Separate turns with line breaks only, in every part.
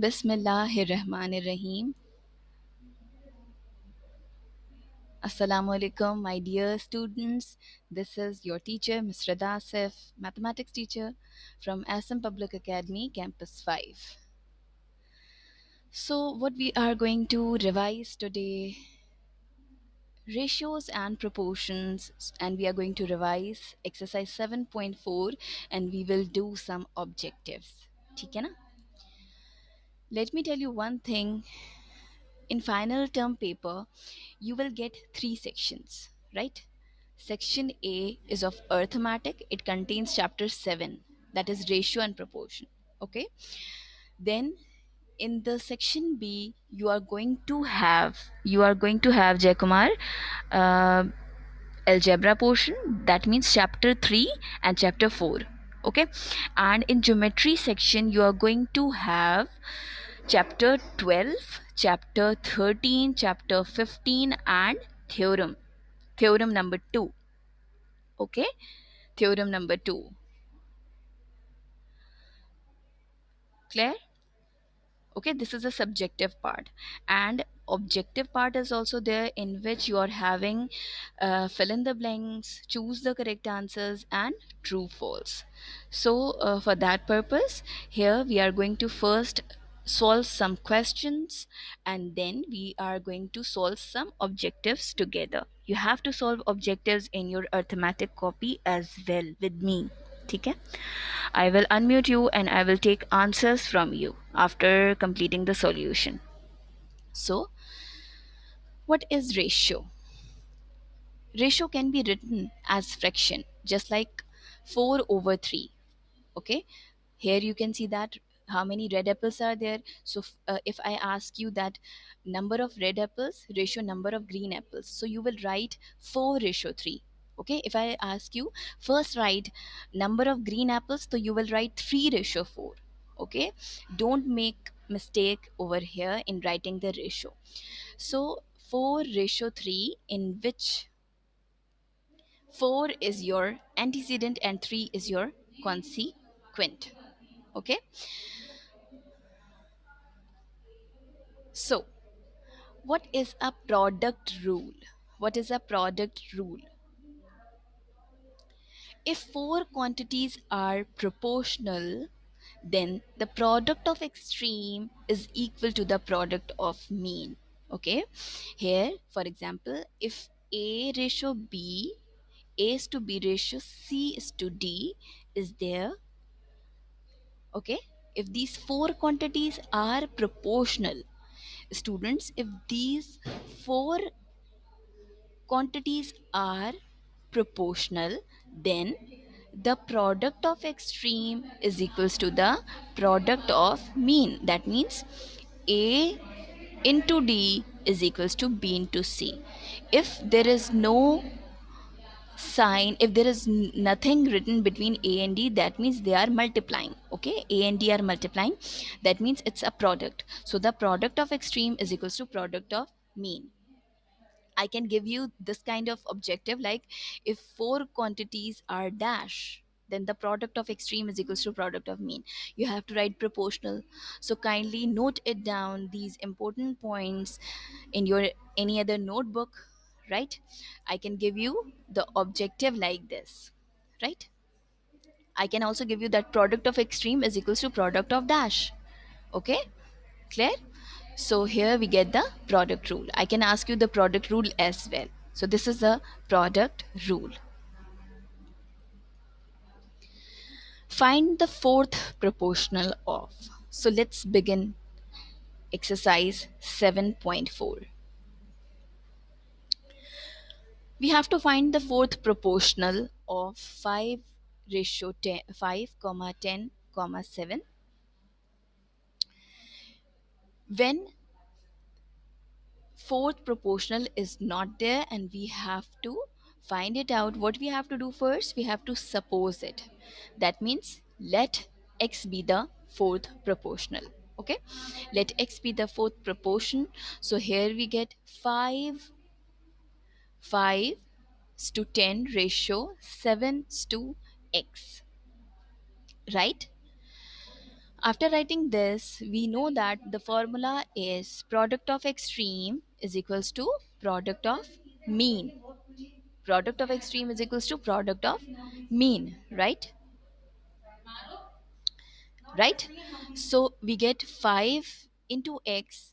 Bismillahirrahmanirrahim. Assalamu alaikum, my dear students. This is your teacher, Ms. Rada Asif, mathematics teacher from Assam Public Academy, Campus 5. So, what we are going to revise today, ratios and proportions, and we are going to revise exercise 7.4 and we will do some objectives. ठीक है ना? Let me tell you one thing. In final term paper, you will get three sections, right? Section A is of arithmetic. It contains chapter 7, that is ratio and proportion. Okay. Then in the section B, you are going to have Jaikumar, uh, algebra portion, that means chapter 3 and chapter 4. Okay. And in geometry section, you are going to have chapter 12, chapter 13, chapter 15, and theorem number 2. Okay, theorem number 2. Clear? Okay, this is a subjective part, and objective part is also there, in which you are having fill in the blanks, choose the correct answers, and true false. So for that purpose, here we are going to first solve some questions, and then we are going to solve some objectives together. You have to solve objectives in your arithmetic copy as well with me. ठीक है? I will unmute you and I will take answers from you after completing the solution. So, what is ratio? Ratio can be written as fraction, just like 4 over 3. Okay, here you can see that how many red apples are there. So if I ask you that number of red apples ratio number of green apples, so you will write 4 ratio 3. Okay, if I ask you first write number of green apples, so you will write 3 ratio 4. Okay, don't make mistake over here in writing the ratio. So 4 ratio 3, in which 4 is your antecedent and 3 is your consequent. Okay, so what is a product rule? What is a product rule? If four quantities are proportional, then the product of extreme is equal to the product of mean. Okay, here for example, if A ratio B, A is to B ratio C is to D is there. Okay, if these four quantities are proportional, students, if these four quantities are proportional, then the product of extreme is equals to the product of mean. That means A into D is equals to B into C. If there is no sign, if there is nothing written between A and D, that means they are multiplying. Okay, A and D are multiplying, that means it's a product. So the product of extreme is equals to product of mean. I can give you this kind of objective, like if four quantities are dash, then the product of extreme is equals to product of mean. You have to write proportional. So kindly note it down, these important points, in your any other notebook, right? I can give you the objective like this, right? I can also give you that product of extreme is equals to product of dash. Okay, clear? So here we get the product rule. I can ask you the product rule as well. So this is the product rule. Find the fourth proportional of. So let's begin exercise 7.4. We have to find the fourth proportional of 5 ratio 10, 5 comma 10 comma 7 when fourth proportional is not there, and we have to find it out. What we have to do first, we have to suppose it. That means let x be the fourth proportional. Okay, let x be the fourth proportion. So here we get 5 to 10 ratio 7 to x, right? After writing this, we know that the formula is product of extreme is equals to product of mean. Product of extreme is equals to product of mean, right? Right? So we get 5 into x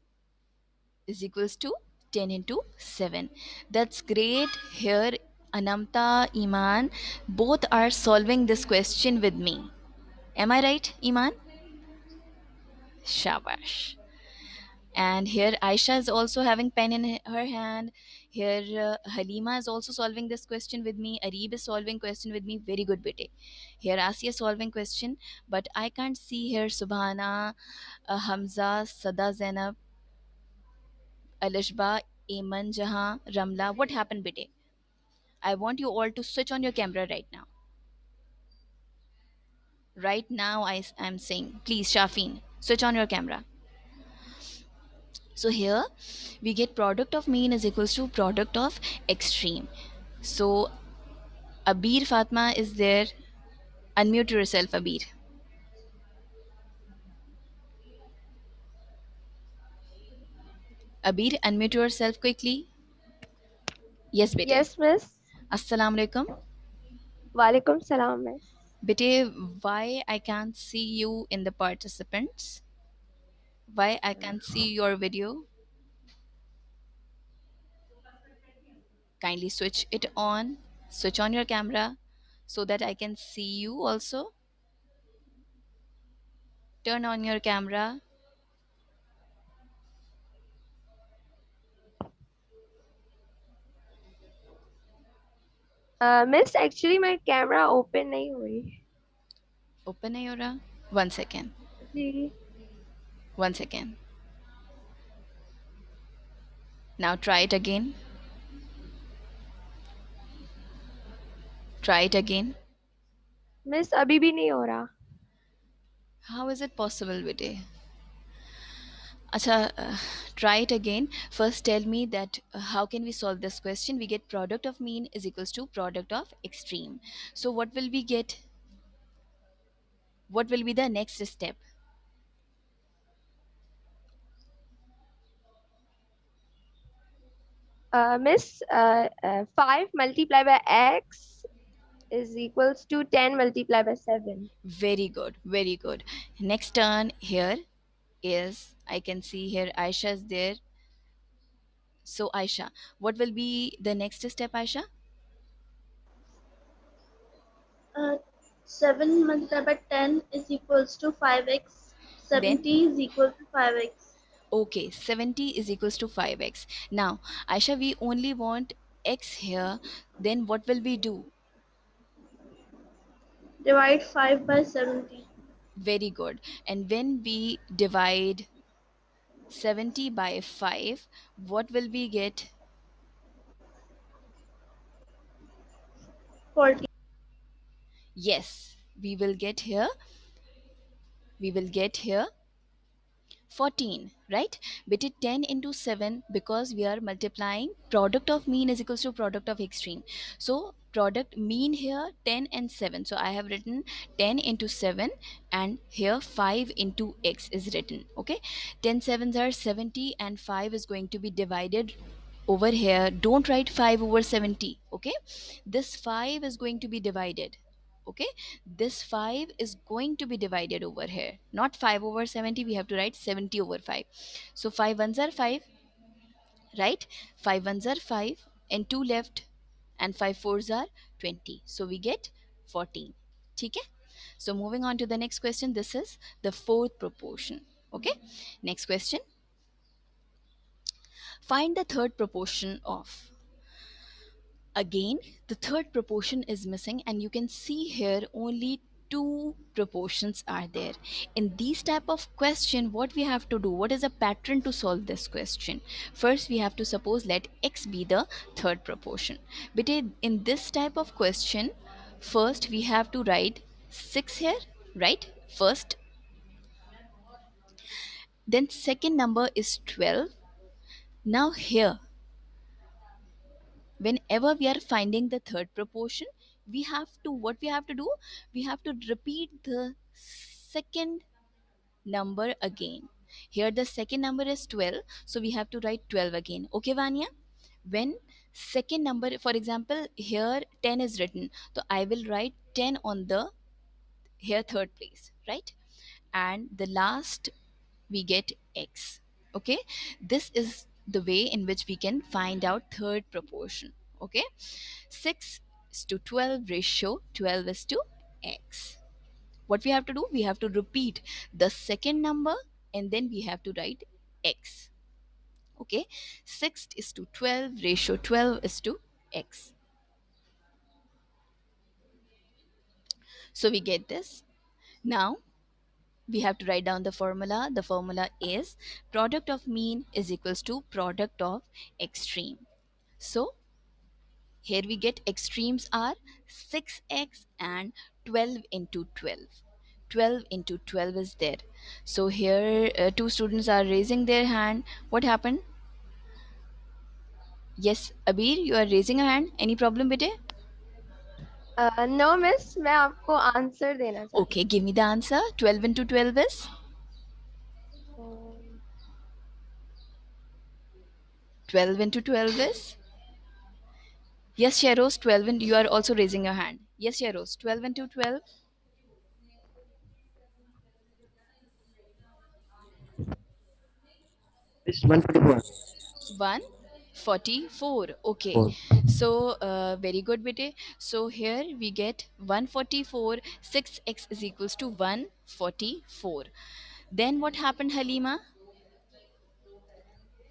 is equals to 10 into 7. That's great. Here, Anamta, Iman, both are solving this question with me. Am I right, Iman? Shabash. And here Aisha is also having pen in her hand. Here Halima is also solving this question with me. Arib is solving question with me. Very good, bete. Here Asiya is solving question, but I can't see here Subhana, Hamza, Sada, Zainab, Alishba, Iman, Jahan, Ramla. What happened, bete? I want you all to switch on your camera right now. Right now, I'm saying, please, Shafin, switch on your camera. So here we get product of mean is equals to product of extreme. So Abir Fatma is there. Unmute yourself, Abir. Abir, unmute yourself quickly. Yes, bete.
Yes, miss.
Assalamu alaikum.
Walaikum salam, miss.
Bete, why I can't see you in the participants? Why I can't see your video? Kindly switch it on. Switch on your camera so that I can see you also. Turn on your camera.
Miss, actually my camera open नहीं हुई.
Open है your. 1 second.
Ji.
1 second. Now try it again. Try it again.
Miss, अभी भी नहीं हो रहा.
How is it possible, bete? Acha, try it again. First, tell me that how can we solve this question? We get product of mean is equals to product of extreme. So what will we get? What will be the next step?
Miss, 5 multiplied by x is equals to 10 multiplied by 7.
Very good, very good. Next turn here is, I can see here Aisha is there. So Aisha, what will be the next step, Aisha?
Uh, 7 multiplied by 10 is equals to 5x.
Then
70 is equal to 5x.
okay, 70 is equals to 5x. Now, Aisha, we only want x here. Then what will we do?
Divide 5 by 70.
Very good. And when we divide 70 by 5, what will we get?
40.
Yes, we will get here 14, right? But it 10 into 7 because we are multiplying product of mean is equals to product of extreme. So product mean here 10 and 7. So I have written 10 into 7 and here 5 into x is written. Okay, 10 sevens are 70 and 5 is going to be divided over here. Don't write 5 over 70. Okay, this 5 is going to be divided. Okay, this 5 is going to be divided over here, not 5 over 70. We have to write 70 over 5. So 5 ones are 5, right? 5 ones are 5 and 2 left, and 5 fours are 20. So we get 14. Okay, so moving on to the next question. This is the fourth proportion. Okay, next question. Find the third proportion of. Again, the third proportion is missing, and you can see here only two proportions are there. In these type of question, what we have to do, what is a pattern to solve this question? First we have to suppose let x be the third proportion. But in this type of question, first we have to write 6 here, right? First, then second number is 12. Now here, whenever we are finding the third proportion, we have to, what we have to do, we have to repeat the second number again. Here the second number is 12, so we have to write 12 again. Okay, Vanya? When second number, for example, here 10 is written, so I will write 10 on the here third place, right? And the last we get x. Okay, this is the way in which we can find out third proportion. Okay, 6 is to 12 ratio 12 is to x. What we have to do, we have to repeat the second number and then we have to write x. Okay, 6 is to 12 ratio 12 is to x. So we get this. Now we have to write down the formula. The formula is product of mean is equals to product of extreme. So here we get extremes are 6x and 12 into 12. 12 into 12 is there. So here two students are raising their hand. What happened? Yes, Abir, you are raising a hand. Any problem with it?
No miss, मैं आपको answer देना चाहती
Okay, give me the answer. 12 into 12 is?
हूँ.
12 into 12 is? Yes, Sheros, 12 and you are also raising your hand. Yes, Sheros, 12 into 12.
It's 144.
144. Okay,
4.
so very good, bete. So here we get 144. 6x is equals to 144. Then what happened, Halima?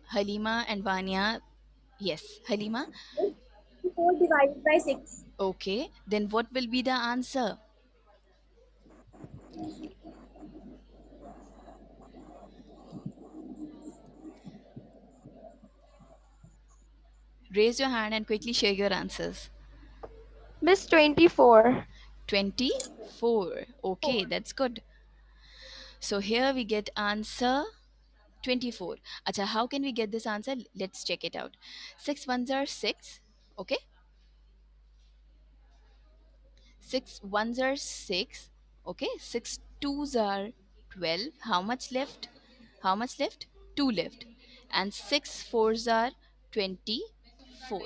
Halima and Vanya. Yes, Halima.
4 divided by 6.
Okay, then what will be the answer? Raise your hand and quickly share your answers.
Miss 24.
24. Okay, that's good. So here we get answer 24. Acha, how can we get this answer? Let's check it out. 6 ones are 6. Okay. 6 ones are 6. Okay. 6 twos are 12. How much left? How much left? 2 left. And 6 fours are 24.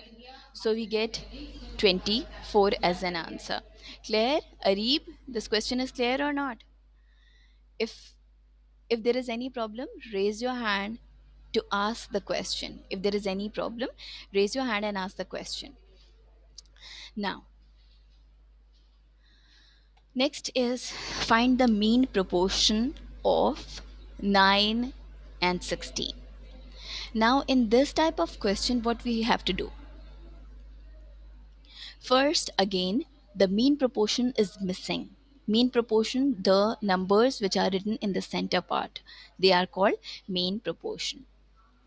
So we get 24 as an answer. Claire, Arib, this question is clear or not? If if there is any problem, raise your hand to ask the question. If there is any problem, raise your hand and ask the question. Now, next is find the mean proportion of 9 and 16. Now, in this type of question, what we have to do? First, again, the mean proportion is missing. Mean proportion, the numbers which are written in the center part, they are called mean proportion,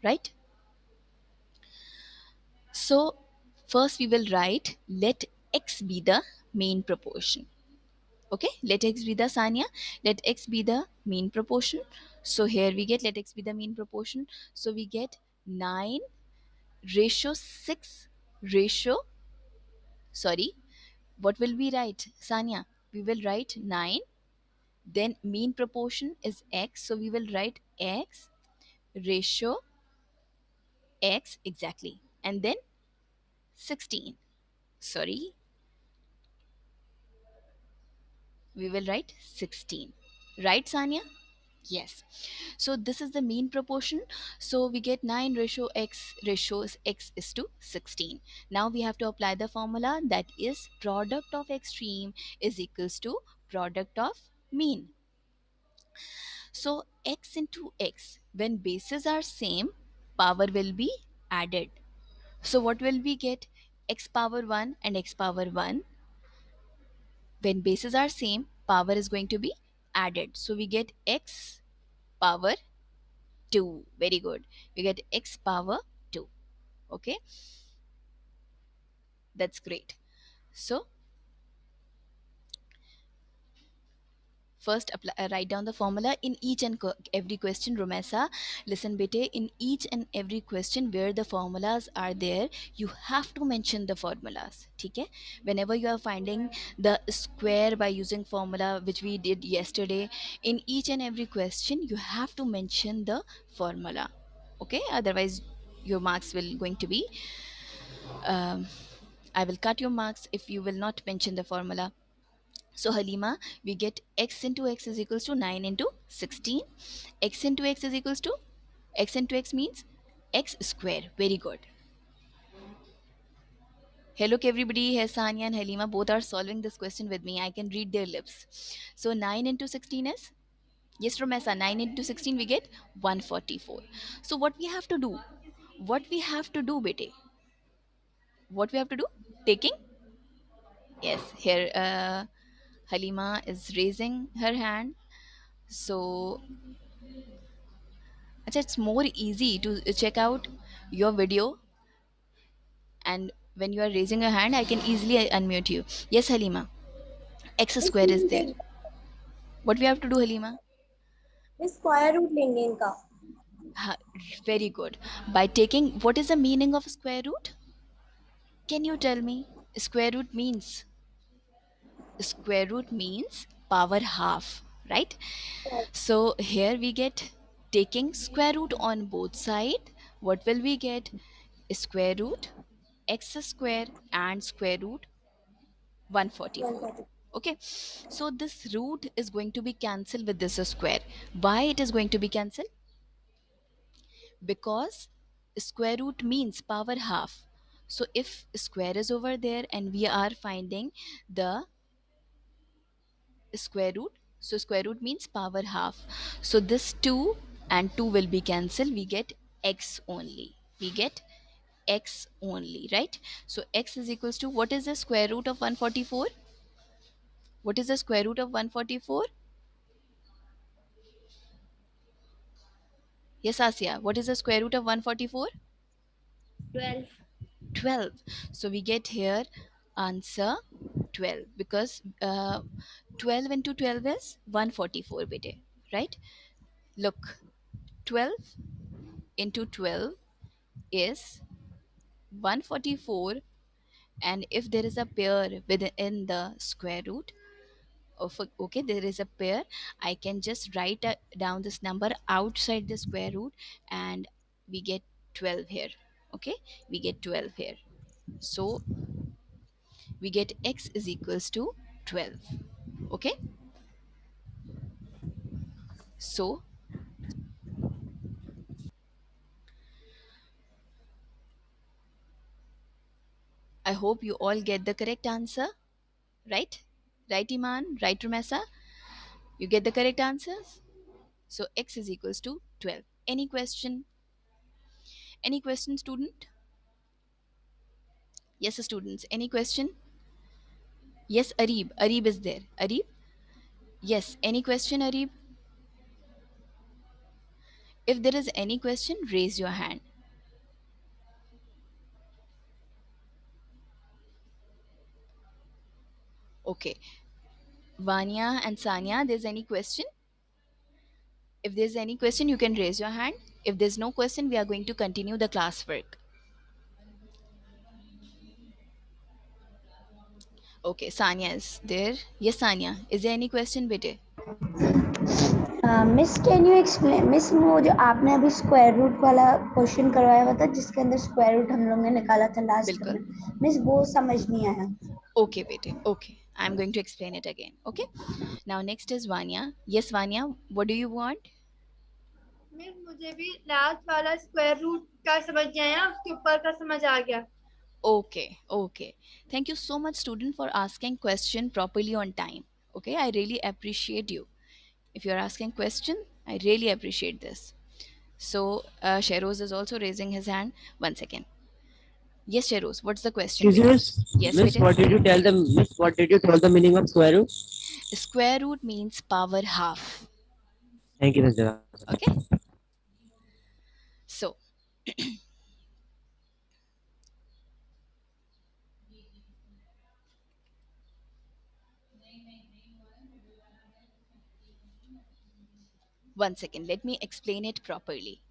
right? So first we will write let x be the mean proportion. Okay, let x be the Sanya. Let x be the mean proportion. So here we get let x be the mean proportion. So we get 9 ratio 6 ratio, sorry, what will we write, Sanya? We will write 9, then mean proportion is x, so we will write x ratio x, exactly, and then 16. Sorry, we will write 16. Right, Sanya? Yes. So this is the mean proportion. So we get 9 ratio x is to 16. Now we have to apply the formula, that is product of extreme is equals to product of mean. So x into x, when bases are same, power will be added. So what will we get? X power 1 and x power 1, when bases are same, power is going to be added. So we get x power 2. Very good. We get x power 2. Okay, that's great. So First, write down the formula in each and every question. Romesa, listen bete, in each and every question where the formulas are there, you have to mention the formulas. Okay? Whenever you are finding the square by using formula, which we did yesterday, in each and every question, you have to mention the formula. Okay? Otherwise, your marks will going to be, um, I will cut your marks if you will not mention the formula. So Halima, we get x into x is equals to 9 into 16. X into x is equals to, x into x means x square. Very good. Hello everybody, here Sanya and Halima both are solving this question with me. I can read their lips. So 9 into 16 is, yes Romesa, 9 into 16 we get 144. So what we have to do? What we have to do, bete? What we have to do? Taking, yes, here Halima is raising her hand. So it's more easy to check out your video, and when you are raising your hand I can easily unmute you. Yes Halima, x square is there. What we have to do Halima?
Square root लेंगे इनका.
Ha, very good. By taking, what is the meaning of square root? Can you tell me? Square root means, square root means power half, right? So here we get, taking square root on both side, what will we get? Square root x square and square root 144.
140.
Okay, so this root is going to be cancelled with this square. Why it is going to be cancelled? Because square root means power half. So if square is over there and we are finding the square root, so square root means power half, so this 2 and 2 will be cancelled, we get x only, we get x only, right? So x is equals to, what is the square root of 144? What is the square root of 144? Yes Asya, what is the square root of 144?
12.
12. So we get here answer 12, because 12 into 12 is 144 bete, right? Look, 12 into 12 is 144, and if there is a pair within the square root of, okay, there is a pair, I can just write down this number outside the square root, and we get 12 here. Okay, we get 12 here. So we get x is equals to 12. Okay, so I hope you all get the correct answer, right? Right Iman, right Rumesa, you get the correct answers. So x is equals to 12. Any question? Any question, student? Yes students, any question? Yes Arib, Arib is there. Arib, yes, any question Arib? If there is any question, raise your hand. Okay, Vanya and Sanya, there's any question? If there's any question, you can raise your hand. If there's no question, we are going to continue the classwork. Okay, Sanya is there. Yes, Sanya. Is there any question, bete?
Miss can you explain miss वो जो आपने अभी square root वाला question करवाया हुआ था जिसके अंदर स्क्वायर रूट हम लोग ने निकाला था लास्ट
बिल्कुल.
में मिस वो समझ नहीं आया
Okay, bete. Okay. I'm going to explain it again. Okay. Now next is Vanya. Yes, Vanya. What do you want?
Miss मुझे भी लास्ट वाला स्क्वायर रूट का समझ नहीं आया, उसके ऊपर का समझ आ गया.
Okay. Okay. Thank you so much, student, for asking question properly on time. Okay. I really appreciate you. If you're asking question, I really appreciate this. So Sheroz is also raising his hand. One second. Yes, Sheroz. What's the question,
Excuse me,
beta?
miss.
Yes,
Miss,
beta.
what did you tell them? Miss, what did you tell the meaning of square root?
Square root means power half.
Thank you, Miss Java.
Okay. So One second, let me explain it properly.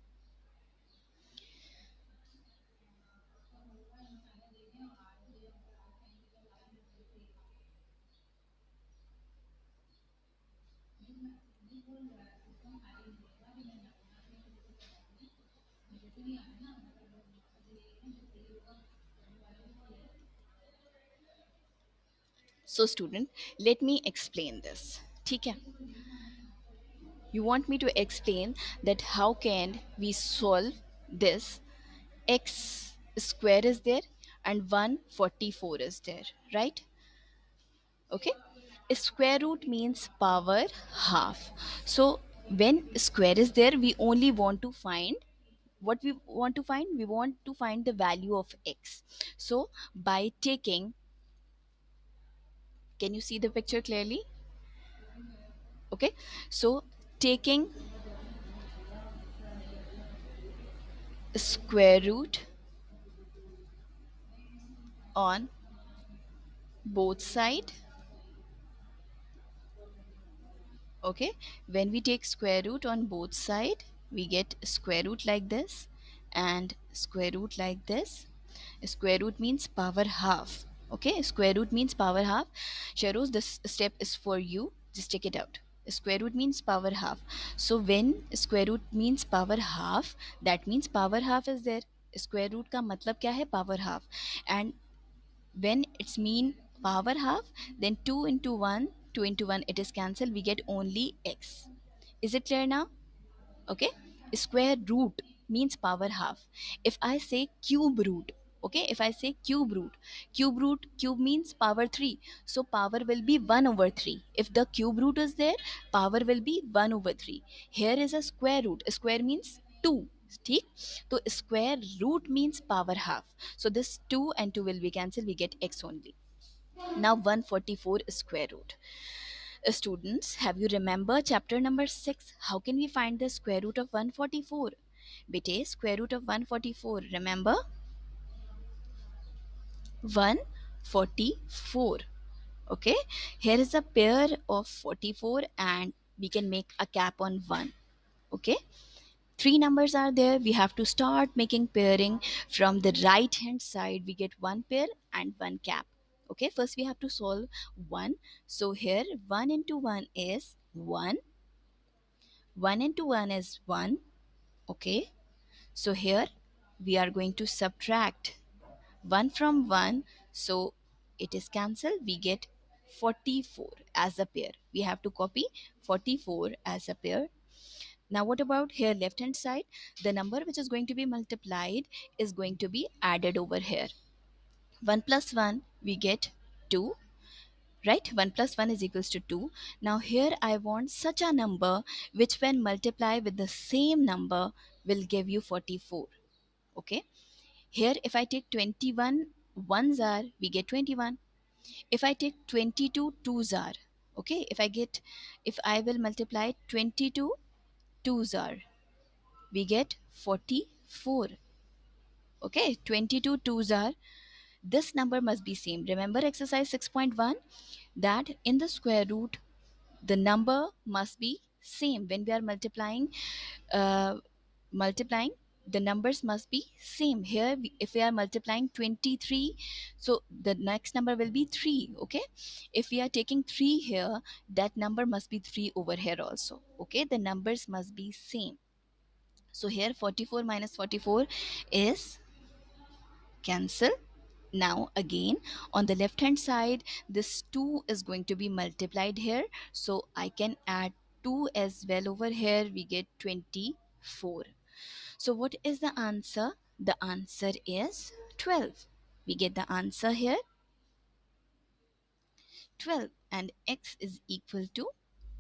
So student, let me explain this. ठीक है? You want me to explain that how can we solve this? X square is there and 144 is there, right? Okay, square root means power half. So when square is there, we only want to find what we want to find. We want to find the value of x. So by taking, can you see the picture clearly? Okay, so taking square root on both side. Okay, when we take square root on both side, we get square root like this and square root like this. Square root means power half. Okay, square root means power half. Sharos, this step is for you, just check it out. Square root means power half. So when square root means power half, that means power half is there. Square root का मतलब क्या है? Power half. And when it's mean power half, then 2 into 1, 2 into 1, it is cancelled, we get only x. Is it clear now? Okay, square root means power half. If I say cube root, okay, if I say cube root, cube means power 3, so power will be 1 over 3. If the cube root is there, power will be 1 over 3. Here is a square root. Square means 2. ठीक, तो square root means power half. So this 2 and 2 will be cancelled, we get x only. Now 144 square root. Students, have you remember chapter number 6? How can we find the square root of 144? Bete, square root of 144, remember? 144. Okay, here is a pair of 44 and we can make a cap on 1. Okay, 3 numbers are there, we have to start making pairing. From the right hand side we get 1 pair and 1 cap. Okay, first we have to solve 1. So here 1 into 1 is 1. 1 into 1 is 1. Okay, so here we are going to subtract 1 from 1, so it is cancelled, we get 44 as a pair. We have to copy 44 as a pair. Now what about here left hand side? The number which is going to be multiplied is going to be added over here. 1 plus 1 we get 2, right? 1 plus 1 is equals to 2. Now here I want such a number which when multiply with the same number will give you 44. Okay, here if I take 21 ones are, we get 21. If I take 22 twos are, okay, if I will multiply 22 twos are, we get 44. Okay, 22 twos are, this number must be same. Remember exercise 6.1 that in the square root the number must be same. When we are uh, multiplying, the numbers must be same. Here if we are multiplying 23, so the next number will be 3. Okay, if we are taking 3 here, that number must be 3 over here also. Okay, the numbers must be same. So here 44 minus 44 is cancel. Now again on the left hand side this 2 is going to be multiplied here, so I can add 2 as well over here, we get 24. So what is the answer? The answer is 12. We get the answer here 12 and x is equal to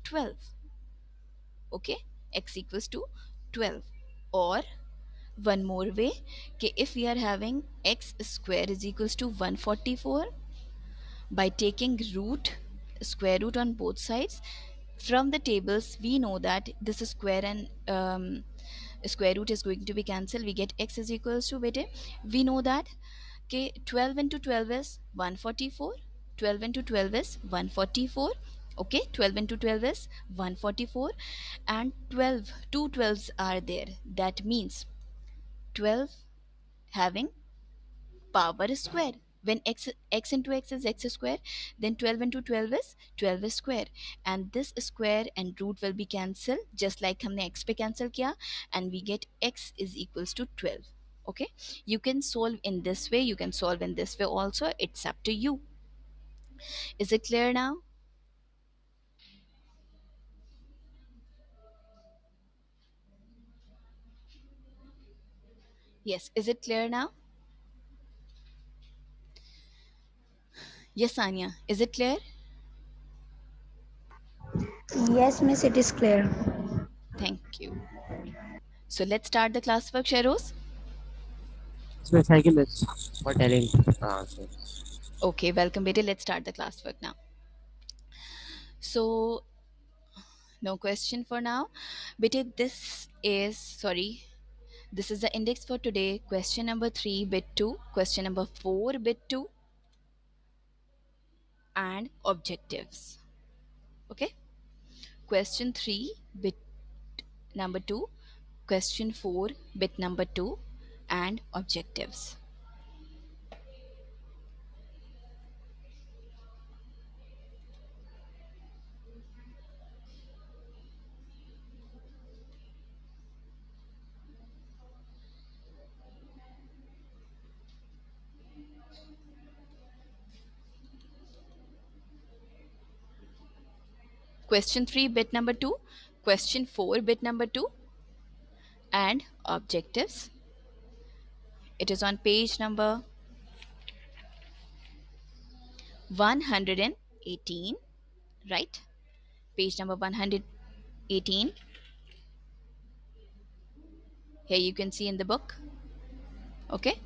12. Okay, x equals to 12. Or one more way, कि if we are having x square is equals to 144, by taking root square root on both sides, from the tables we know that this is square and square root is going to be cancelled, we get x is equals to, bete, we know that 12 into 12 is 144, 12 into 12 is 144, Okay, 12 into 12 is 144, and 12, two 12s are there. That means 12 having power square. When x into x is x square, then 12 into 12 is 12 square, and this square and root will be cancelled just like हमने x पे cancel किया, and we get x is equals to 12. Okay, you can solve in this way, you can solve in this way also, it's up to you. Is it clear now? Yes, is it clear now? Yes, Anya, is it clear?
Yes, miss, it is clear.
Thank you. So let's start the classwork, Sheroz.
Miss, thank you, Miss, for telling the answer.
Okay, welcome, Bete. Let's start the classwork now. So, no question for now. Bete, this is the index for today. Question number 3, bit 2, question number 4, bit 2, and objectives. Okay? Question 3, bit number 2, question 4, bit number 2, and objectives. Question 3, bit number 2, question 4, bit number 2, and objectives. It is on page number 118, right? Page number 118. Here you can see in the book. Okay,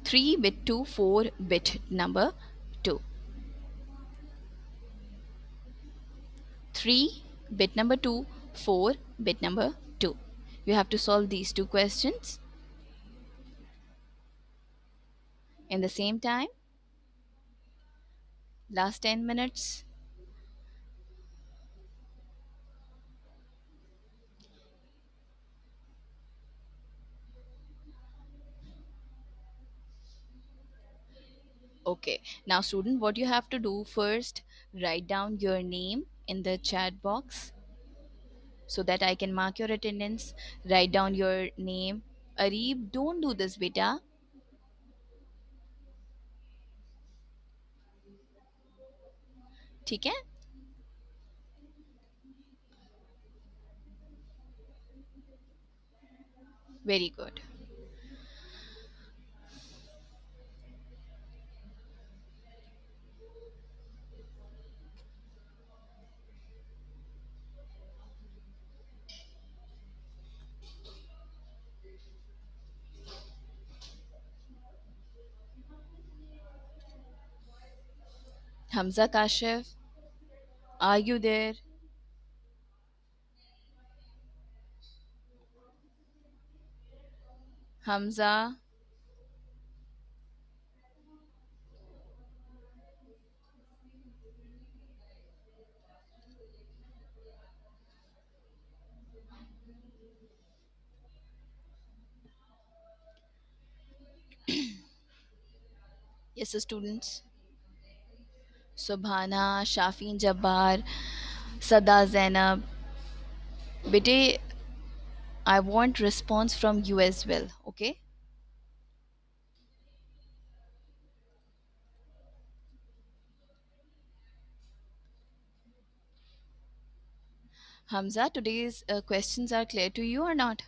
3 bit 2, 4 bit number 2, 3 bit number 2, 4 bit number 2. You have to solve these two questions in the same time. Last 10 minutes. Okay, now student, what you have to do first, write down your name in the chat box so that I can mark your attendance. Write down your name. Areeb, don't do this, beta. ठीक है? Very good. Hamza Kashif, are you there? Hamza, yes, students. Subhana, Shafin Jabbar, Sada Zainab. Bete, I want response from you as well, okay? Hamza, today's questions are clear to you or not?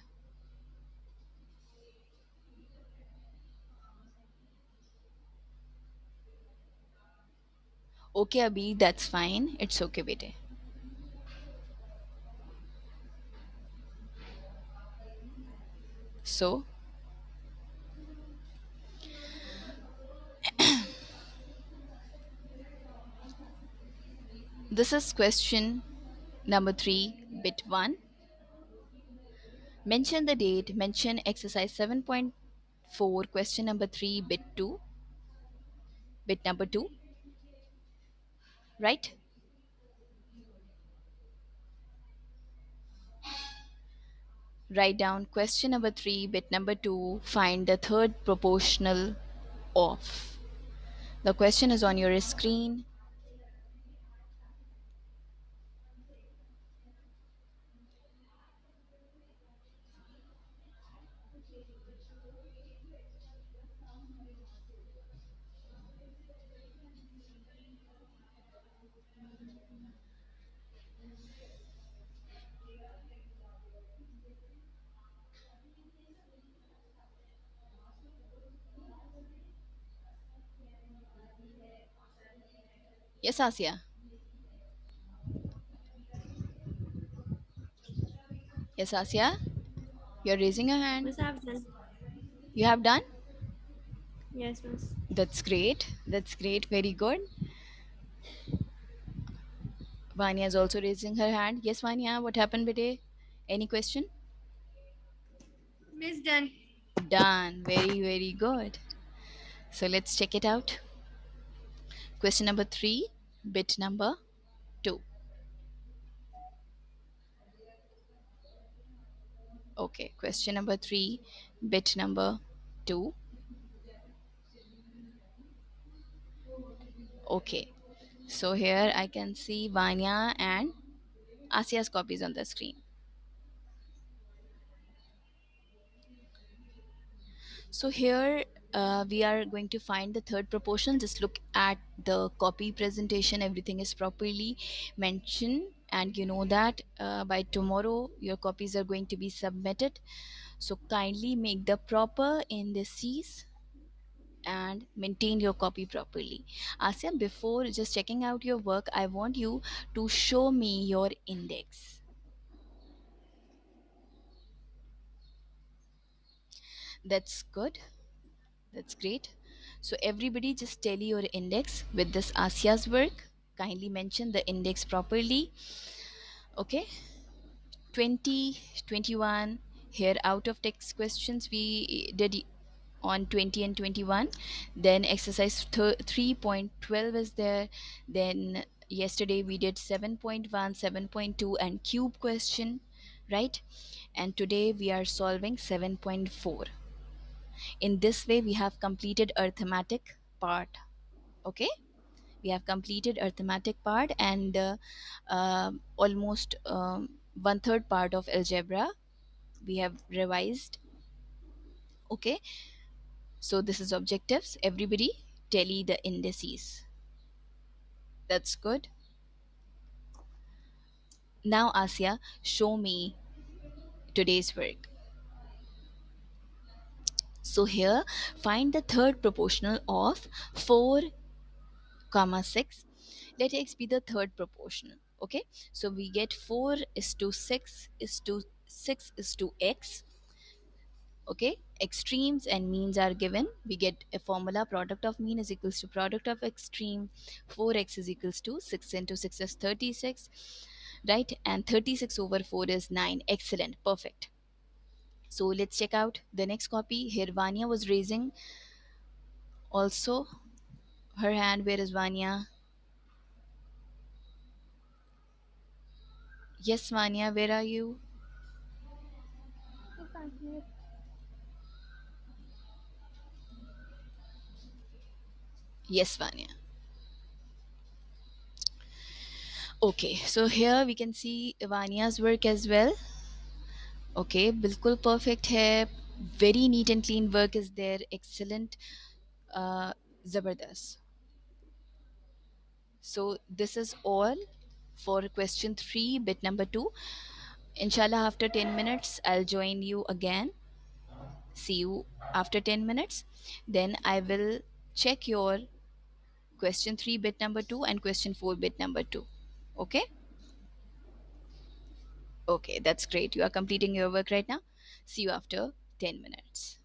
Okay, Abhi, that's fine. It's okay, bete. So, this is question number 3, bit 1. Mention the date, mention exercise 7.4, question number 3, bit 2, bit number 2, right? Write down question number 3, bit number 2. Find the third proportional of. The question is on your screen. Yes, Asya. Yes, Asya. You're raising your hand.
Miss, I've done.
You have done?
Yes, miss.
That's great. That's great. Very good. Vanya is also raising her hand. Yes, Vanya, what happened today? Any question?
Miss, done.
Done. Very, very good. So let's check it out. Question number 3, bit number 2. Okay, question number 3, bit number 2. Okay, so here I can see Vanya and Asia's copies on the screen. So here we are going to find the third proportion. Just look at the copy presentation. Everything is properly mentioned, and you know that by tomorrow your copies are going to be submitted. So kindly make the proper indices and maintain your copy properly. Asya, before just checking out your work, I want you to show me your index. That's good. That's great. So everybody just tally your index with this Asya's work. Kindly mention the index properly. Okay. 20, 21. Here out of text questions we did on 20 and 21. Then exercise 3.12 is there. Then yesterday we did 7.1, 7.2 and cube question, right? And today we are solving 7.4. In this way we have completed arithmetic part. Okay, we have completed arithmetic part and almost one third part of algebra we have revised. Okay, so this is objectives. Everybody tally the indices. That's good. Now Asya, show me today's work. So here find the third proportional of 4 comma 6. Let x be the third proportional. Okay, so we get 4 is to 6 is to 6 is to x. Okay, extremes and means are given. We get a formula: product of mean is equals to product of extreme. 4x is equals to 6 into 6 is 36, right? And 36 over 4 is 9. Excellent, perfect. So let's check out the next copy. Here Vanya was raising also her hand. Where is Vanya? Yes, Vanya, where are you? Yes, Vanya. Okay, so here we can see Vanya's work as well. Okay, बिल्कुल perfect है. Very neat and clean work is there. Excellent. Zabardast. So this is all for question 3, bit number 2. Inshallah, after 10 minutes, I'll join you again. See you after 10 minutes. Then I will check your question 3, bit number 2 and question 4, bit number 2. Okay? Okay, that's great. You are completing your work right now. See you after 10 minutes.